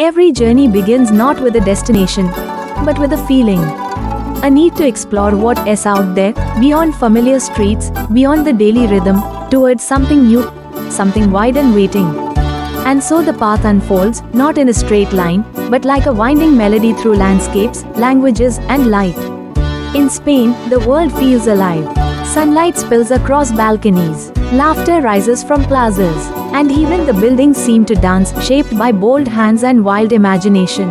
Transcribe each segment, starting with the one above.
Every journey begins not with a destination, but with a feeling. A need to explore what is out there, beyond familiar streets, beyond the daily rhythm, towards something new, something wide and waiting. And so the path unfolds, not in a straight line, but like a winding melody through landscapes, languages, and light. In Spain, the world feels alive. Sunlight spills across balconies. Laughter rises from plazas. And even the buildings seem to dance, shaped by bold hands and wild imagination.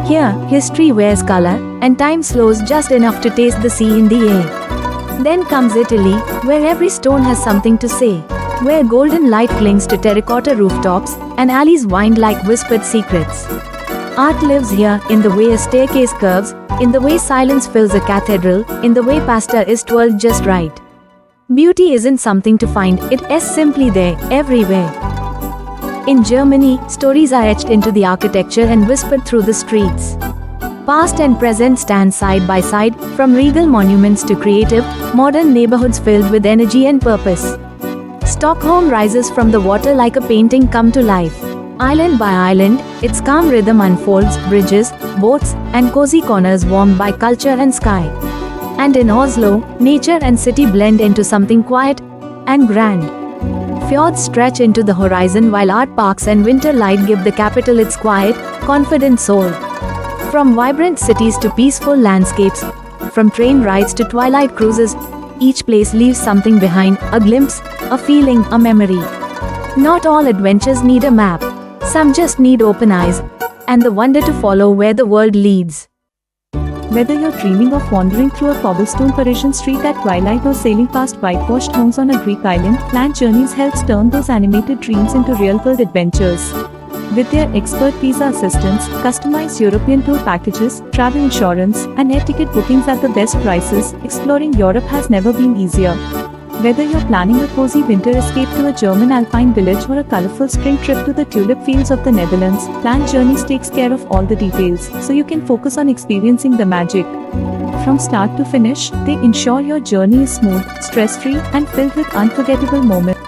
Here, history wears color, and time slows just enough to taste the sea in the air. Then comes Italy, where every stone has something to say. Where golden light clings to terracotta rooftops, and alleys wind like whispered secrets. Art lives here, in the way a staircase curves, in the way silence fills a cathedral, in the way pasta is twirled just right. Beauty isn't something to find, it is simply there, everywhere. In Germany, stories are etched into the architecture and whispered through the streets. Past and present stand side by side, from regal monuments to creative, modern neighborhoods filled with energy and purpose. Stockholm rises from the water like a painting come to life. Island by island, its calm rhythm unfolds, bridges, boats, and cozy corners warmed by culture and sky. And in Oslo, nature and city blend into something quiet and grand. Fjords stretch into the horizon while art parks and winter light give the capital its quiet, confident soul. From vibrant cities to peaceful landscapes, from train rides to twilight cruises, each place leaves something behind, a glimpse, a feeling, a memory. Not all adventures need a map. Some just need open eyes, and the wonder to follow where the world leads. Whether you're dreaming of wandering through a cobblestone Parisian street at twilight or sailing past whitewashed homes on a Greek island, Planned Journeys helps turn those animated dreams into real-world adventures. With their expert visa assistance, customized European tour packages, travel insurance, and air ticket bookings at the best prices, exploring Europe has never been easier. Whether you're planning a cozy winter escape to a German alpine village or a colorful spring trip to the tulip fields of the Netherlands, Planned Journeys takes care of all the details, so you can focus on experiencing the magic. From start to finish, they ensure your journey is smooth, stress-free, and filled with unforgettable moments.